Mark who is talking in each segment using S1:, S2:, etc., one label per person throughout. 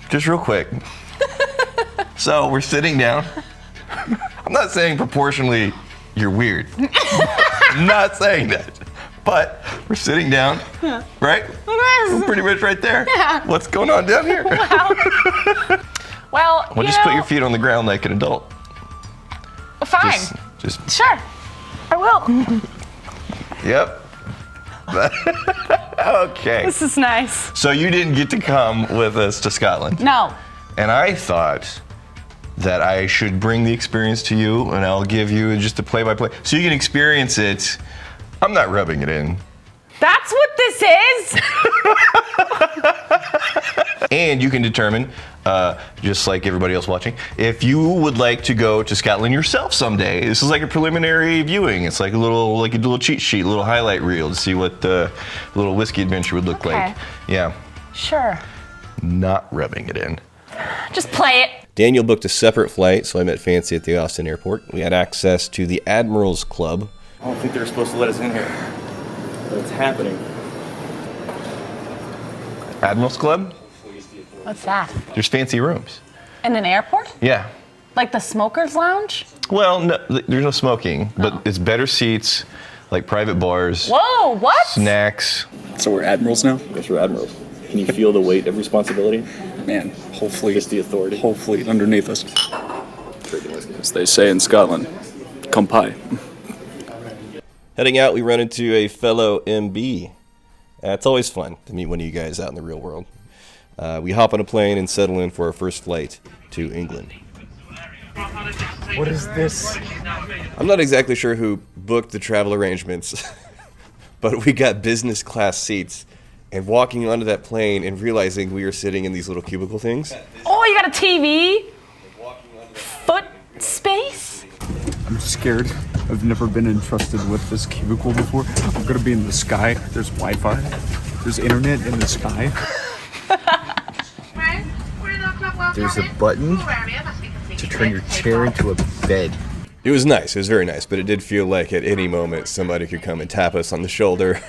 S1: just real quick. So we're sitting down. I'm not saying proportionally you're weird. I'm not saying that. But we're sitting down, right? We're pretty much right there.
S2: Yeah.
S1: What's going on down here?
S2: Well,
S1: just put your feet on the ground like an adult.
S2: Fine.
S1: Just
S2: sure. I will.
S1: Yep. Okay.
S2: This is nice.
S1: So you didn't get to come with us to Scotland.
S2: No.
S1: And I thought that I should bring the experience to you, and I'll give you just a play-by-play so you can experience it. I'm not rubbing it in.
S2: That's what this is?
S1: And you can determine, just like everybody else watching, if you would like to go to Scotland yourself someday. This is like a preliminary viewing. It's like a little cheat sheet, a little highlight reel to see what the little whiskey adventure would look like. Yeah.
S2: Sure.
S1: Not rubbing it in.
S2: Just play it.
S1: Daniel booked a separate flight, so I met Fancy at the Austin airport. We had access to the Admiral's Club.
S3: I don't think they were supposed to let us in here. But it's happening.
S1: Admiral's Club?
S2: What's that?
S1: There's fancy rooms.
S2: In an airport?
S1: Yeah.
S2: Like the smoker's lounge?
S1: Well, no, there's no smoking, but it's better seats, like private bars.
S2: Whoa, what?
S1: Snacks.
S4: So we're admirals now?
S3: Yes, we're admirals. Can you feel the weight of responsibility?
S4: Man, hopefully.
S3: Just the authority.
S4: Hopefully underneath us. As they say in Scotland, come pie.
S1: Heading out, we run into a fellow MB. It's always fun to meet one of you guys out in the real world. We hop on a plane and settle in for our first flight to England.
S4: What is this?
S1: I'm not exactly sure who booked the travel arrangements, but we got business class seats. And walking onto that plane and realizing we were sitting in these little cubicle things.
S2: Oh, you got a TV? Foot space?
S4: I'm scared. I've never been entrusted with this cubicle before. I'm gonna be in the sky. There's Wi-Fi. There's internet in the sky.
S5: There's a button to turn your chair into a bed.
S1: It was nice. It was very nice, but it did feel like at any moment somebody could come and tap us on the shoulder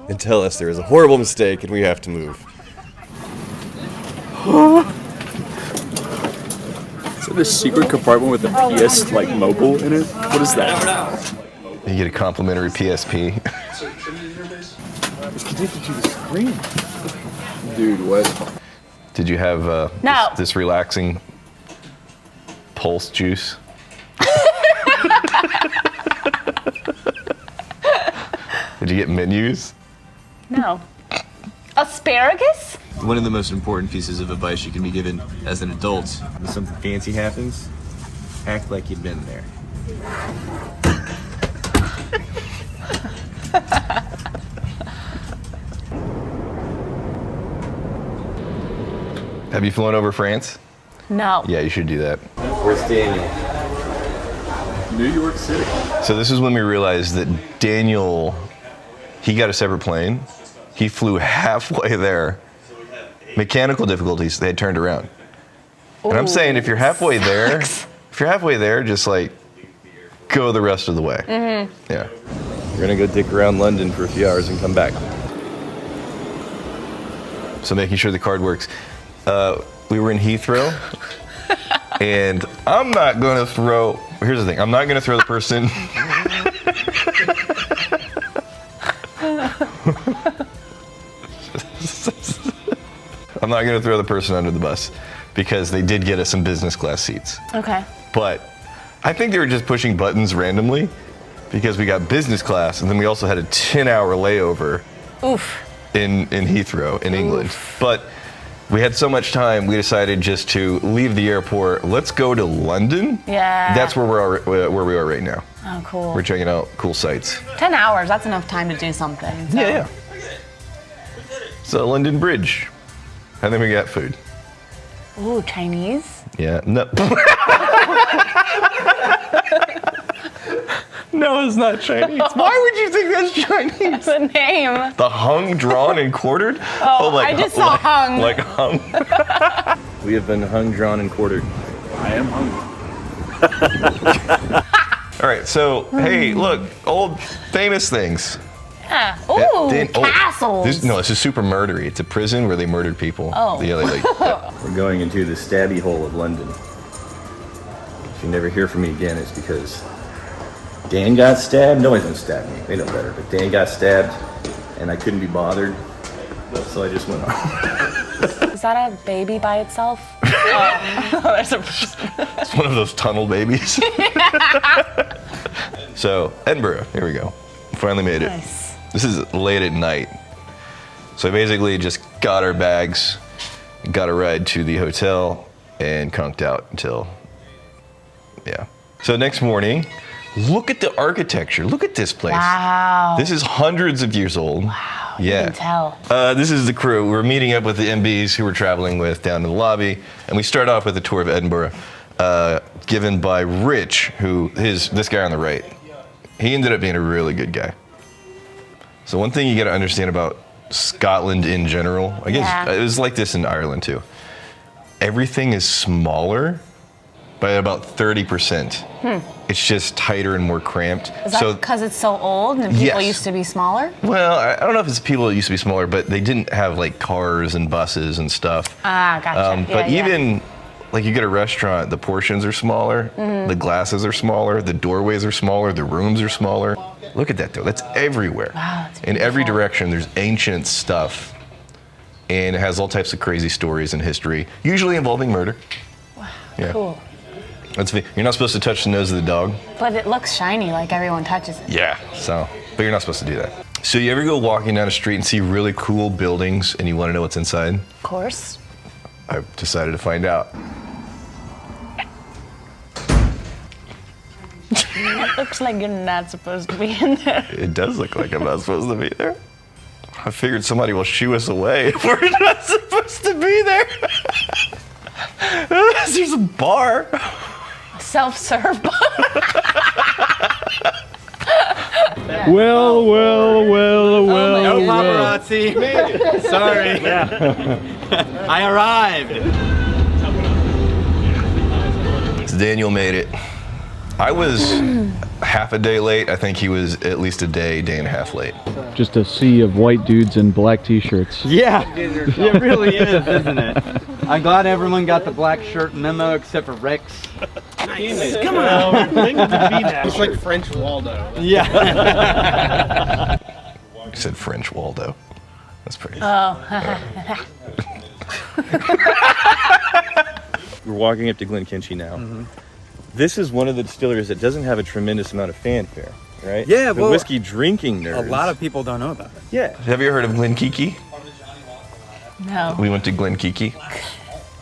S1: and tell us there is a horrible mistake and we have to move.
S4: Is there a secret compartment with a PS like mobile in it? What is that?
S1: You get a complimentary PSP.
S4: It's connected to the screen. Dude, what?
S1: Did you have
S2: No.
S1: this relaxing pulse juice? Did you get menus?
S2: No. Asparagus?
S5: One of the most important pieces of advice you can be given as an adult when something fancy happens, act like you've been there.
S1: Have you flown over France?
S2: No.
S1: Yeah, you should do that.
S3: Where's Daniel?
S4: New York City.
S1: So this is when we realized that Daniel, he got a separate plane. He flew halfway there. Mechanical difficulties, they had turned around. And I'm saying if you're halfway there, just like go the rest of the way. Mm-hmm. Yeah. We're gonna go dick around London for a few hours and come back. So making sure the card works. We were in Heathrow, and I'm not gonna throw, here's the thing, I'm not gonna throw the person. I'm not gonna throw the person under the bus because they did get us some business class seats.
S2: Okay.
S1: But I think they were just pushing buttons randomly because we got business class and then we also had a 10-hour layover in Heathrow in England. But we had so much time, we decided just to leave the airport. Let's go to London.
S2: Yeah.
S1: That's where we are right now.
S2: Oh, cool.
S1: We're checking out cool sites.
S2: 10 hours, that's enough time to do something. So.
S1: Yeah. So London Bridge. And then we got food.
S2: Ooh, Chinese?
S1: Yeah. No. No, it's not Chinese. Why would you think that's Chinese?
S2: The name.
S1: The hung, drawn, and quartered?
S2: Oh, like, I just saw hung.
S1: Like hung.
S3: We have been hung, drawn, and quartered.
S4: I am hungry.
S1: All right, so, hey, look, old famous things.
S2: Yeah. Ooh,
S1: Oh,
S2: castles.
S1: this is super murdery. It's a prison where they murdered people.
S2: Oh.
S1: Yeah,
S5: We're going into the stabby hole of London. If you never hear from me again, it's because Dan got stabbed. Nobody's gonna stab me. They know better. But Dan got stabbed, and I couldn't be bothered, so I just went on.
S2: Is that a baby by itself?
S1: it's one of those tunnel babies. So, Edinburgh, here we go. Finally made it.
S2: Nice.
S1: This is late at night. So I basically just got our bags, got a ride to the hotel, and conked out until, yeah. So next morning, look at the architecture. Look at this place.
S2: Wow.
S1: This is hundreds of years old.
S2: Wow,
S1: Yeah.
S2: you can tell.
S1: This is the crew. We're meeting up with the MBs who we're traveling with down in the lobby, and we start off with a tour of Edinburgh, given by Rich, this guy on the right. He ended up being a really good guy. So one thing you got to understand about Scotland in general, I guess it was like this in Ireland too. Everything is smaller by about 30%. It's just tighter and more cramped.
S2: Is that because it's so old and people used to be smaller?
S1: Well, I don't know if it's people that used to be smaller, but they didn't have like cars and buses and stuff.
S2: Ah, gotcha.
S1: But even like you get a restaurant, the portions are smaller, the glasses are smaller, the doorways are smaller, the rooms are smaller. Look at that though, that's everywhere.
S2: Wow, that's
S1: in every
S2: beautiful.
S1: direction, there's ancient stuff. And it has all types of crazy stories and history, usually involving murder.
S2: Wow,
S1: Yeah.
S2: cool.
S1: You're not supposed to touch the nose of the dog.
S2: But it looks shiny, like everyone touches it.
S1: Yeah, but you're not supposed to do that. So you ever go walking down a street and see really cool buildings and you want to know what's inside?
S2: Of course.
S1: I've decided to find out.
S2: It looks like you're not supposed to be in there.
S1: It does look like I'm not supposed to be there. I figured somebody will shoo us away if we're not supposed to be there. There's a bar.
S2: Self-serve.
S4: Well.
S3: No paparazzi. Sorry. I arrived.
S1: So Daniel made it. I was half a day late. I think he was at least a day and a half late.
S4: Just a sea of white dudes in black t-shirts.
S3: Yeah, it really is, isn't it? I'm glad everyone got the black shirt memo except for Rex.
S6: Come on. It's like French Waldo.
S3: Yeah.
S1: He said French Waldo. That's pretty.
S5: We're walking up to Glenkinchie now. This is one of the distilleries that doesn't have a tremendous amount of fanfare, right?
S3: Yeah,
S5: the
S3: well,
S5: whiskey drinking nerds.
S3: A lot of people don't know about it.
S5: Yeah.
S1: Have you heard of Glenkiki?
S2: No.
S1: We went to Glenkiki.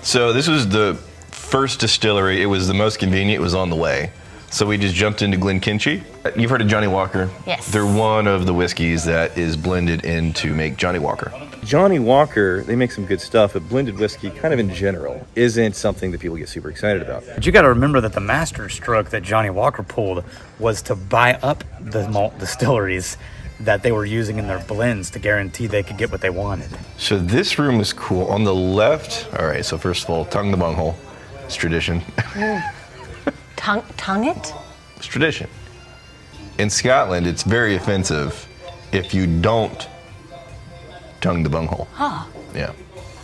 S1: So this was the first distillery. It was the most convenient. It was on the way. So we just jumped into Glenkinchie. You've heard of Johnny Walker?
S2: Yes.
S1: They're one of the whiskeys that is blended in to make Johnny Walker.
S5: Johnny Walker, they make some good stuff, but blended whiskey, kind of in general, isn't something that people get super excited about.
S7: But you got to remember that the master stroke that Johnny Walker pulled was to buy up the malt distilleries that they were using in their blends to guarantee they could get what they wanted.
S1: So this room is cool. On the left, all right, so first of all, tongue the bunghole. It's tradition.
S2: Tongue it?
S1: It's tradition. In Scotland, it's very offensive if you don't tongue the bunghole.
S2: Oh.
S1: Yeah.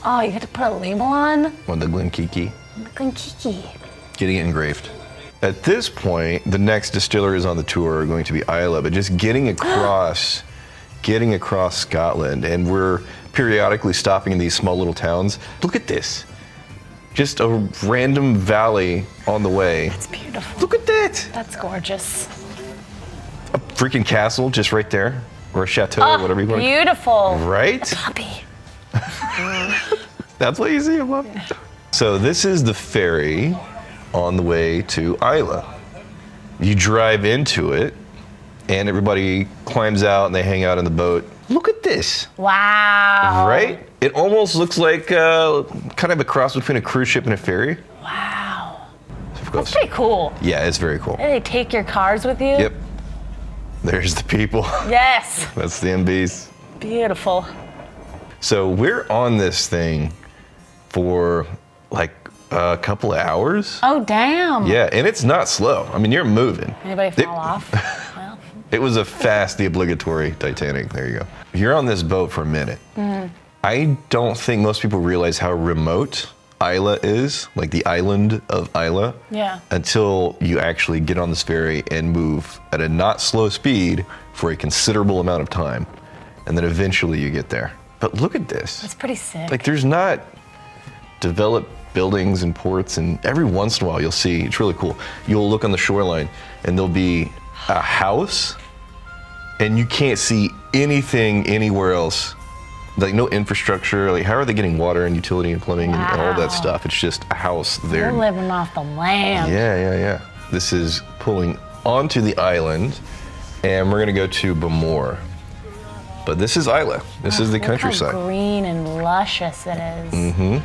S2: Oh, you had to put a label on?
S1: On the Glenkiki.
S2: Glenkiki.
S1: Getting it engraved. At this point, the next distilleries on the tour are going to be Islay, but just getting across Scotland, and we're periodically stopping in these small little towns. Look at this. Just a random valley on the way.
S2: That's beautiful.
S1: Look at that.
S2: That's gorgeous.
S1: A freaking castle just right there, or a chateau, or whatever you want.
S2: Beautiful.
S1: Right?
S2: Puppy.
S1: That's what you see above. So this is the ferry on the way to Islay. You drive into it, and everybody climbs out and they hang out in the boat. Look at this.
S2: Wow.
S1: Right? It almost looks like kind of a cross between a cruise ship and a ferry.
S2: Wow.
S1: Of
S2: That's pretty cool.
S1: Yeah, it's very cool.
S2: And they take your cars with you?
S1: Yep. There's the people.
S2: Yes.
S1: That's the MBs.
S2: Beautiful.
S1: So we're on this thing for like a couple of hours.
S2: Oh, damn.
S1: Yeah, and it's not slow. I mean, you're moving.
S2: Anybody fall off? Well,
S1: It was the obligatory Titanic. There you go. You're on this boat for a minute. I don't think most people realize how remote Isla is, like the island of Isla, until you actually get on this ferry and move at a not slow speed for a considerable amount of time. And then eventually you get there. But look at this.
S2: It's pretty sick.
S1: Like there's not developed buildings and ports, and every once in a while you'll see, it's really cool, you'll look on the shoreline and there'll be a house and you can't see anything anywhere else. Like no infrastructure, like how are they getting water and utility and plumbing and all that stuff? It's just a house there.
S2: They're living off the land.
S1: Yeah. This is pulling onto the island and we're gonna go to Bamor. But this is Isla. This is the countryside.
S2: How green and luscious it is.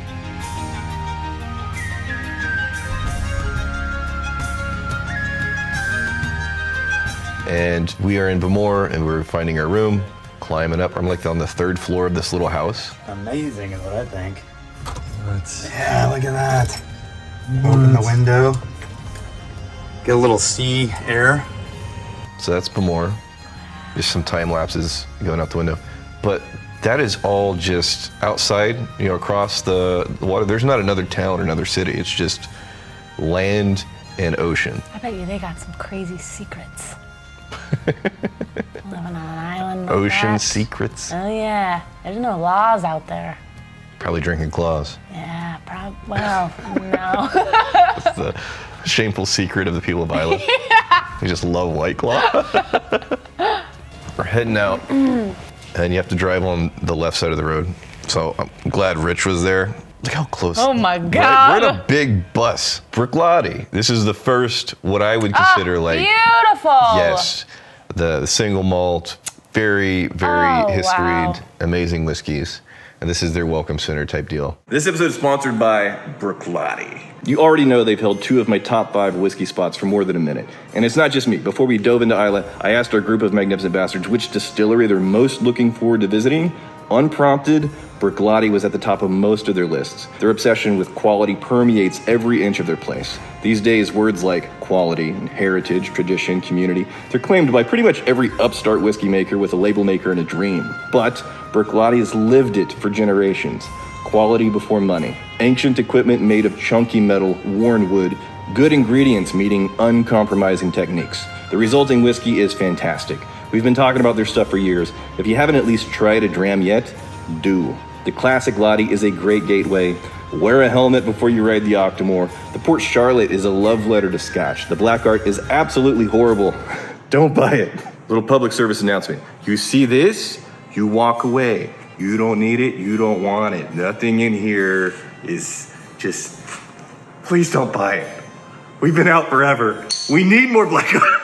S1: And we are in Bamor and we're finding our room, climbing up. I'm like on the 3rd floor of this little house.
S7: Amazing is what I think. Yeah, look at that. Open the window. Get a little sea air.
S1: So that's Bamor. There's some time lapses going out the window. But that is all just outside, across the water. There's not another town or another city. It's just land and ocean.
S2: I bet you they got some crazy secrets. Living on an island like
S1: Ocean
S2: that.
S1: secrets.
S2: Oh yeah, there's no laws out there.
S1: Probably drinking claws.
S2: Yeah, well, no.
S1: That's the shameful secret of the people of Isla. They just love White Claw. We're heading out, and you have to drive on the left side of the road. So I'm glad Rich was there. Look how close.
S2: Oh my God.
S1: We're in a big bus. Brooklady. This is the first, what I would consider
S2: Beautiful.
S1: Yes, the single malt, very historied, amazing whiskeys. And this is their welcome center type deal. This episode is sponsored by Brooklady. You already know they've held 2 of my top 5 whiskey spots for more than a minute. And it's not just me. Before we dove into Isla, I asked our group of magnificent bastards which distillery they're most looking forward to visiting. Unprompted, Brooklady was at the top of most of their lists. Their obsession with quality permeates every inch of their place. These days, words like quality, heritage, tradition, community, they're claimed by pretty much every upstart whiskey maker with a label maker and a dream. But Brooklady has lived it for generations. Quality before money. Ancient equipment made of chunky metal, worn wood, good ingredients meeting uncompromising techniques. The resulting whiskey is fantastic. We've been talking about their stuff for years. If you haven't at least tried a dram yet, do. The Classic Lottie is a great gateway. Wear a helmet before you ride the Octomore. The Port Charlotte is a love letter to Scotch. The Black Art is absolutely horrible. Don't buy it. Little public service announcement. You see this, you walk away. You don't need it, you don't want it. Nothing in here is just, please don't buy it. We've been out forever. We need more Black Art.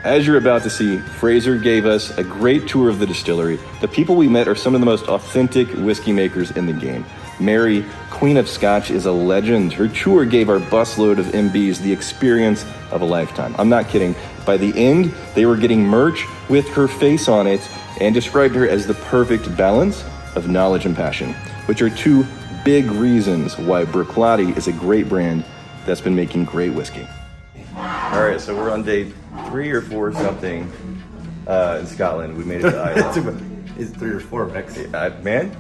S1: As you're about to see, Fraser gave us a great tour of the distillery. The people we met are some of the most authentic whiskey makers in the game. Mary, Queen of Scotch, is a legend. Her tour gave our busload of MBs the experience of a lifetime. I'm not kidding. By the end, they were getting merch with her face on it and described her as the perfect balance of knowledge and passion, which are 2 big reasons why Brooklady is a great brand that's been making great whiskey. All right, so we're on day 3 or 4 something in Scotland. We made it to Isla.
S7: It's 3 or 4, Bex.
S1: Man,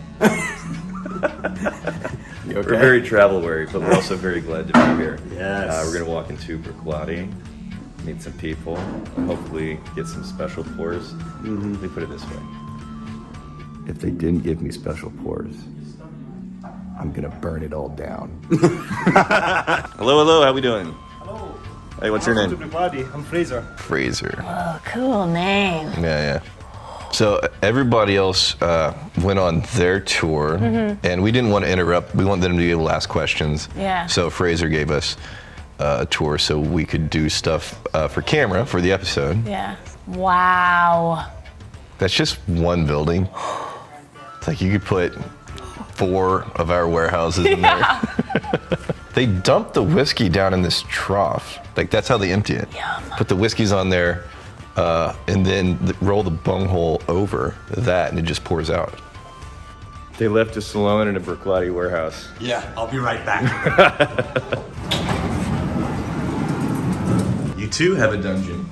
S7: You okay?
S1: we're very travel weary, but we're also very glad to be here.
S7: Yes.
S1: We're gonna walk into Brooklady, meet some people, and hopefully get some special pours. Let me put it this way: if they didn't give me special pours, I'm gonna burn it all down. Hello, how we doing? Hey, what's your name?
S6: I'm Fraser.
S1: Fraser.
S2: Oh, cool name.
S1: Yeah. So everybody else went on their tour, and we didn't want to interrupt. We wanted them to be able to ask questions.
S2: Yeah.
S1: So Fraser gave us a tour so we could do stuff for camera for the episode.
S2: Yeah. Wow.
S1: That's just one building. It's like you could put 4 of our warehouses in there. They dump the whiskey down in this trough. Like that's how they empty it.
S2: Yum.
S1: Put the whiskeys on there, and then roll the bunghole over that, and it just pours out. They left us alone in a Brooklady warehouse.
S7: Yeah, I'll be right back.
S1: You too have a dungeon.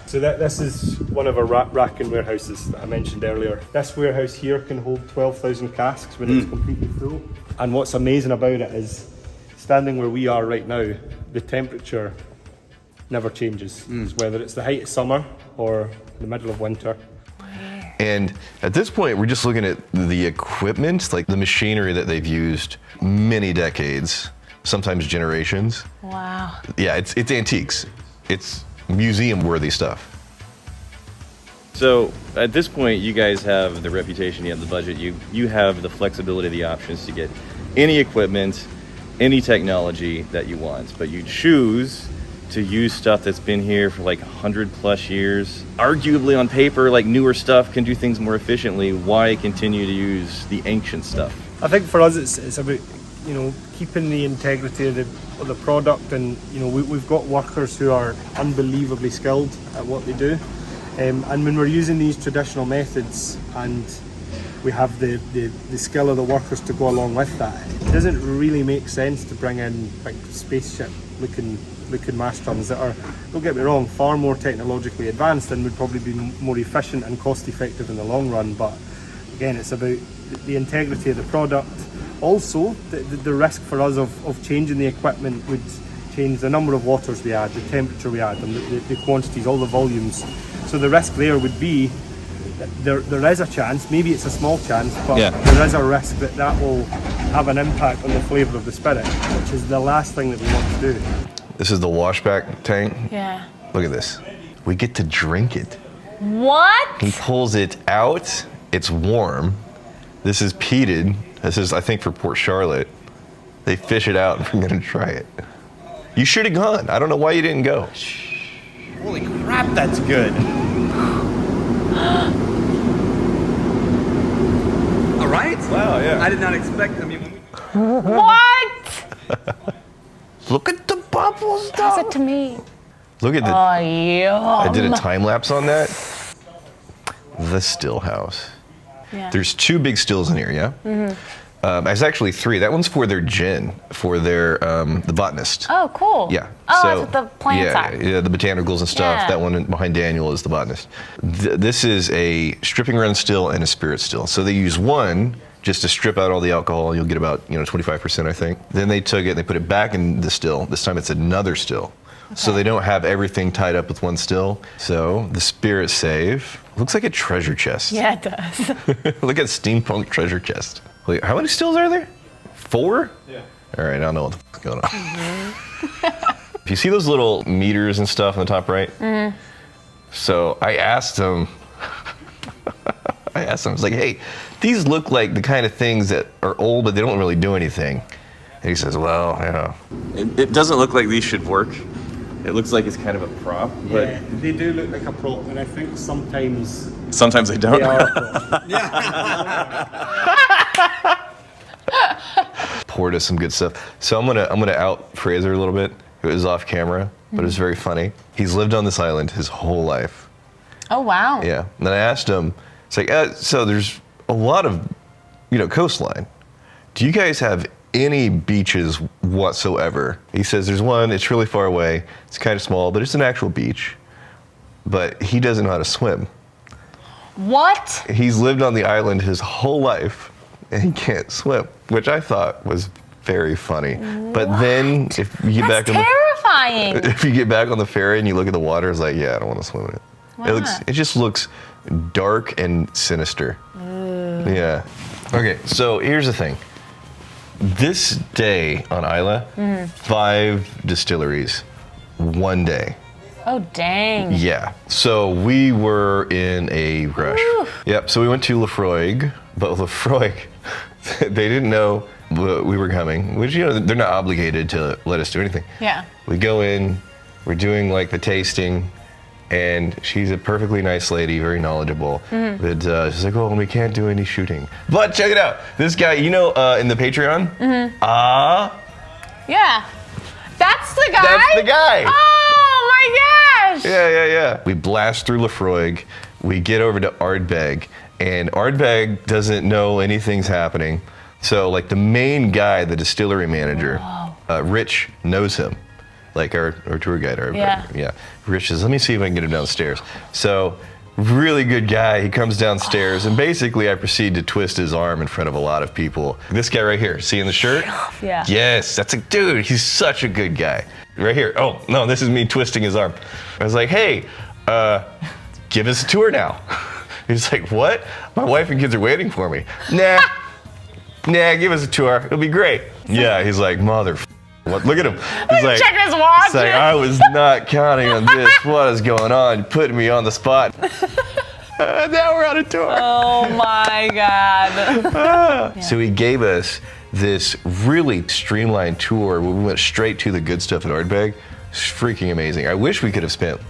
S8: So this is one of our racking warehouses that I mentioned earlier. This warehouse here can hold 12,000 casks when it's completely full. And what's amazing about it is, standing where we are right now, the temperature never changes. Whether it's the height of summer or the middle of winter.
S1: And at this point, we're just looking at the equipment, like the machinery that they've used many decades, sometimes generations.
S2: Wow.
S1: Yeah, it's antiques. It's museum-worthy stuff.
S5: So at this point, you guys have the reputation, you have the budget, you have the flexibility, the options to get any equipment, any technology that you want, but you choose to use stuff that's been here for like 100+ years. Arguably on paper, like newer stuff can do things more efficiently. Why continue to use the ancient stuff?
S8: I think for us it's about, keeping the integrity of the product, and we've got workers who are unbelievably skilled at what they do. And when we're using these traditional methods and we have the skill of the workers to go along with that, it doesn't really make sense to bring in big spaceship looking mash tuns that are, don't get me wrong, far more technologically advanced and would probably be more efficient and cost effective in the long run. But again, it's about the integrity of the product. Also, the risk for us of changing the equipment would change the number of waters we add, the temperature we add, and the quantities, all the volumes. So the risk there would be that there is a chance, maybe it's a small chance, but there is a risk that will have an impact on the flavour of the spirit, which is the last thing that we want to do.
S1: This is the washback tank.
S2: Yeah.
S1: Look at this. We get to drink it.
S2: What?
S1: He pulls it out. It's warm. This is peated. This is, I think, for Port Charlotte. They fish it out and we're gonna try it. You should have gone. I don't know why you didn't go.
S7: Holy crap, that's good. All right.
S1: Wow, yeah.
S7: I did not expect.
S2: What?
S1: Look at the bubbles,
S2: Pass
S1: dog.
S2: it to me.
S1: Look at the.
S2: Oh, yum.
S1: I did a time lapse on that. The still house.
S2: Yeah.
S1: There's 2 big stills in here, yeah? There's actually 3. That one's for their gin, for their the botanist.
S2: Oh, cool.
S1: Yeah.
S2: Oh,
S1: so,
S2: that's what the plants are.
S1: Yeah, the botanicals and stuff.
S2: Yeah.
S1: That one behind Daniel is the botanist. This is a stripping run still and a spirit still. So they use one just to strip out all the alcohol. You'll get about 25%, I think. Then they took it and they put it back in the still. This time it's another still. Okay. So they don't have everything tied up with one still. So the spirit save looks like a treasure chest.
S2: Yeah, it does.
S1: Look at steampunk treasure chest. Wait, how many stills are there? 4? Yeah. All right, I don't know what the fuck's going on. If you see those little meters and stuff on the top right? So I asked him, I was like, hey, these look like the kind of things that are old, but they don't really do anything. And he says, well, it doesn't look like these should work. It looks like it's kind of a prop, but
S8: Yeah, they do look like a prop, and I think sometimes
S1: they don't.
S8: they are a prop.
S1: Poured us some good stuff. So I'm gonna out Fraser a little bit. It was off camera, but it was very funny. He's lived on this island his whole life.
S2: Oh, wow.
S1: Yeah. And then I asked him, it's like, so there's a lot of, coastline. Do you guys have any beaches whatsoever? He says there's one, it's really far away. It's kind of small, but it's an actual beach. But he doesn't know how to swim.
S2: What?
S1: He's lived on the island his whole life and he can't swim, which I thought was very funny. But then if you get
S2: That's
S1: back
S2: terrifying.
S1: if you get back on the ferry and you look at the water, it's like, yeah, I don't want to swim in it.
S2: Wow.
S1: It just looks dark and sinister. Yeah. Okay, so here's the thing. This day on Isla, 5 distilleries, one day.
S2: Oh, dang.
S1: Yeah. So we were in a rush.
S2: Woo.
S1: Yep. So we went to Lefroy, but Lefroy, they didn't know we were coming, which, they're not obligated to let us do anything.
S2: Yeah.
S1: We go in, we're doing like the tasting, and she's a perfectly nice lady, very knowledgeable. But she's like, oh, we can't do any shooting. But check it out. This guy, in the Patreon?
S2: Yeah. That's the guy?
S1: That's the guy.
S2: Oh, my gosh.
S1: Yeah. We blast through Lefroy. We get over to Ardbeg, and Ardbeg doesn't know anything's happening. So, like, the main guy, the distillery manager, Rich, knows him. like our tour guide.
S2: Yeah.
S1: Rich says, let me see if I can get him downstairs. So, really good guy. He comes downstairs, and basically I proceed to twist his arm in front of a lot of people. This guy right here, see in the shirt?
S2: Yeah.
S1: Yes, that's a dude. He's such a good guy. Right here. Oh, no, this is me twisting his arm. I was like, hey, give us a tour now. He's like, what? My wife and kids are waiting for me. Nah, give us a tour. It'll be great. Yeah, he's like, what? Look at him. He's like,
S2: checking his watch.
S1: He's like, I was not counting on this. What is going on? You're putting me on the spot. Now we're on a tour.
S2: Oh my God.
S1: So he gave us this really streamlined tour where we went straight to the good stuff at Ardbeg. It's freaking amazing. I wish we could have spent,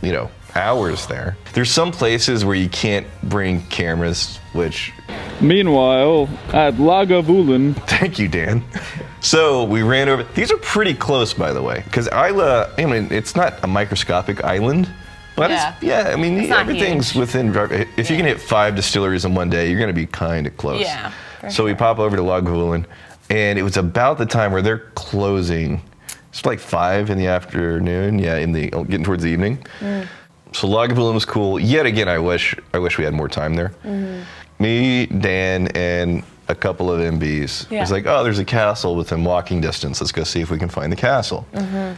S1: hours there. There's some places where you can't bring cameras, which...
S9: Meanwhile, at Lagavulin...
S1: Thank you, Dan. So we ran over... These are pretty close, by the way, because Isla, it's not a microscopic island, but
S2: It's not
S1: everything's
S2: huge.
S1: within... If you can hit 5 distilleries in one day, you're going to be kind of close.
S2: Yeah, for
S1: So we
S2: sure.
S1: pop over to Lagavulin, and it was about the time where they're closing. It's like 5 in the afternoon, getting towards the evening. So Lagavulin was cool. Yet again, I wish we had more time there. Me, Dan, and a couple of MBs.
S2: Yeah.
S1: It's like, oh, there's a castle within walking distance. Let's go see if we can find the castle.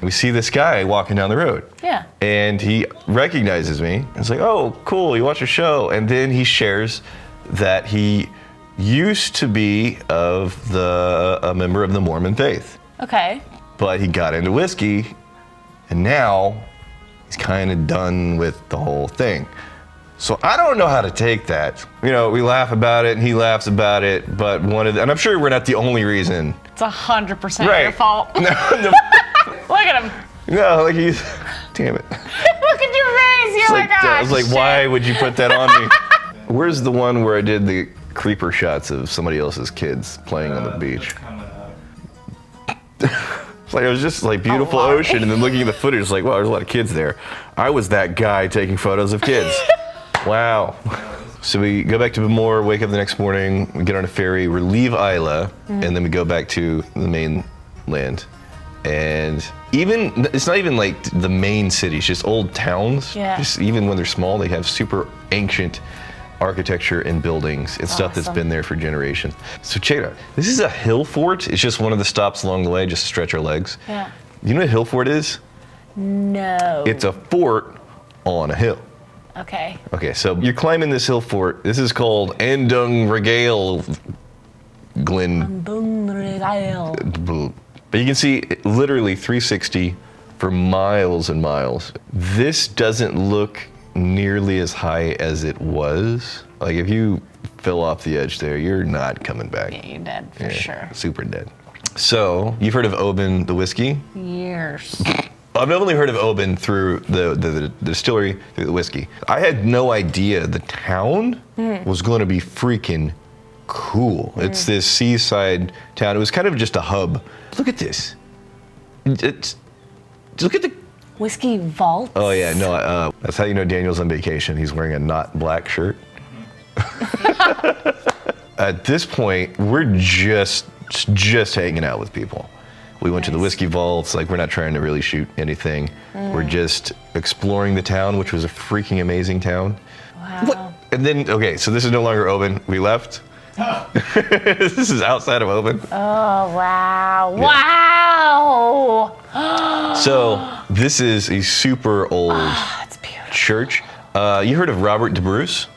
S1: We see this guy walking down the road.
S2: Yeah.
S1: And he recognizes me. It's like, oh, cool, you watch a show. And then he shares that he used to be a member of the Mormon faith.
S2: Okay.
S1: But he got into whiskey, and now he's kind of done with the whole thing. So I don't know how to take that. We laugh about it, and he laughs about it, but and I'm sure we're not the only reason.
S2: It's 100%
S1: Right.
S2: your fault.
S1: No,
S2: Look at him.
S1: no, like he's, damn it.
S2: Look at your face. You're like,
S1: I was like, why would you put that on me? Where's the one where I did the creeper shots of somebody else's kids playing on the beach? It's like it was just like beautiful ocean, and then looking at the footage, it's like, wow, there's a lot of kids there. I was that guy taking photos of kids. Wow. So we go back to Bemore, wake up the next morning, we get on a ferry, we leave Isla, and then we go back to the mainland. And it's not even like the main city, it's just old towns.
S2: Yeah.
S1: Just even when they're small, they have super ancient architecture and buildings and stuff that's
S2: Awesome.
S1: been there for generations. So check it out. This is a hill fort. It's just one of the stops along the way just to stretch our legs.
S2: Yeah.
S1: You know what a hill fort is?
S2: No.
S1: It's a fort on a hill.
S2: Okay.
S1: Okay, so you're climbing this hill fort. This is called Andung Regale Glen. But you can see literally 360 for miles and miles. This doesn't look nearly as high as it was. Like if you fell off the edge there, you're not coming back.
S2: Yeah, you're dead for sure.
S1: Super dead. So, you've heard of Oban the whiskey?
S2: Years.
S1: I've only heard of Oban through the distillery, through the whiskey. I had no idea the town was going to be freaking cool. It's this seaside town. It was kind of just a hub. Look at this. Look at the...
S2: Whiskey vault.
S1: Oh yeah, no, that's how you know Daniel's on vacation. He's wearing a not black shirt. At this point, we're just hanging out with people. We went to the whiskey vaults. Like, we're not trying to really shoot anything. We're just exploring the town, which was a freaking amazing town.
S2: Wow.
S1: What? And then, okay, so this is no longer Oban. We left. This is outside of Oban.
S2: Oh, wow. Wow.
S1: So this is a super old
S2: That's beautiful.
S1: church. You heard of Robert De Bruce?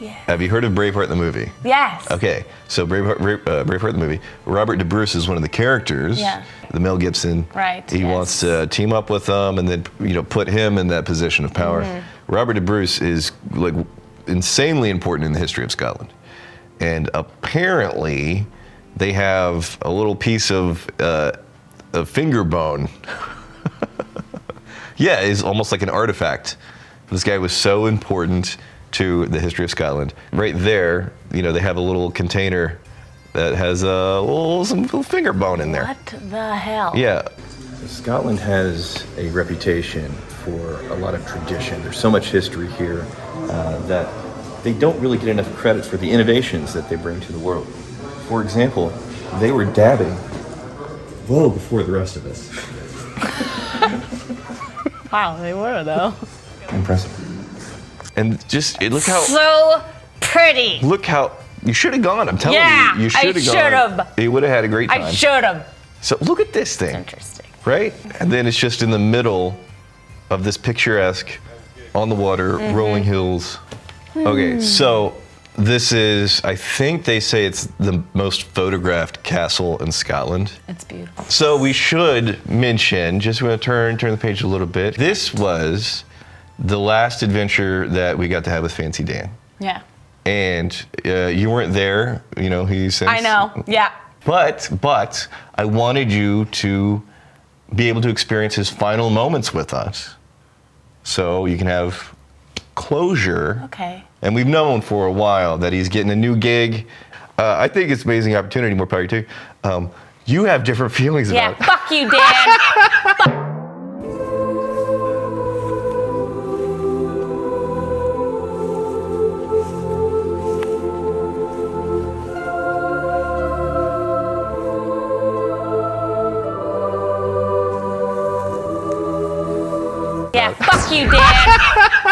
S2: Yeah.
S1: Have you heard of Braveheart the movie?
S2: Yes.
S1: Okay, so Braveheart the movie. Robert De Bruce is one of the characters.
S2: Yeah.
S1: The Mel Gibson.
S2: Right,
S1: He
S2: yes.
S1: wants to team up with them and then put him in that position of power. Robert De Bruce is like insanely important in the history of Scotland, and apparently they have a little piece of a finger bone. Yeah, it's almost like an artifact. This guy was so important to the history of Scotland. Right there, they have a little container that has some little finger bone in there.
S2: What the hell?
S1: Yeah.
S5: Scotland has a reputation for a lot of tradition. There's so much history here that they don't really get enough credit for the innovations that they bring to the world. For example, they were dabbing well before the rest of us.
S2: Wow, they were though.
S1: Impressive. And just look how
S2: So pretty.
S1: you should have gone. I'm telling
S2: Yeah,
S1: you, you should have gone.
S2: I should've.
S1: You would have had a great time.
S2: I should have.
S1: So look at this thing.
S2: Interesting.
S1: Right? And then it's just in the middle of this picturesque, on the water, rolling hills. Okay, so this is, I think they say it's the most photographed castle in Scotland.
S2: It's beautiful.
S1: So we should mention, just want to turn the page a little bit. This was the last adventure that we got to have with Fancy Dan.
S2: Yeah.
S1: And you weren't there, you know,
S2: I know. Yeah.
S1: But I wanted you to be able to experience his final moments with us. So you can have closure.
S2: Okay.
S1: And we've known for a while that he's getting a new gig. I think it's an amazing opportunity, more power to you. You have different feelings
S2: Yeah.
S1: about it.
S2: Fuck you, Dan. Yeah, fuck you, Dan.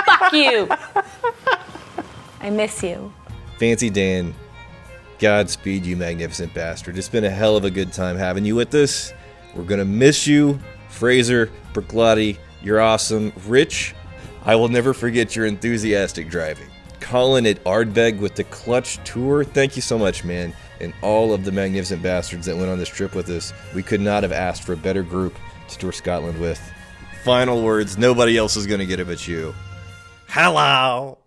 S2: Fuck you. I miss you.
S5: Fancy Dan, Godspeed, you magnificent bastard. It's been a hell of a good time having you with us. We're gonna miss you. Fraser, Berklotti, you're awesome. Rich, I will never forget your enthusiastic driving. Colin at Ardbeg with the Clutch Tour, thank you so much, man. And all of the magnificent bastards that went on this trip with us. We could not have asked for a better group to tour Scotland with. Final words, nobody else is gonna get it but you. Hello!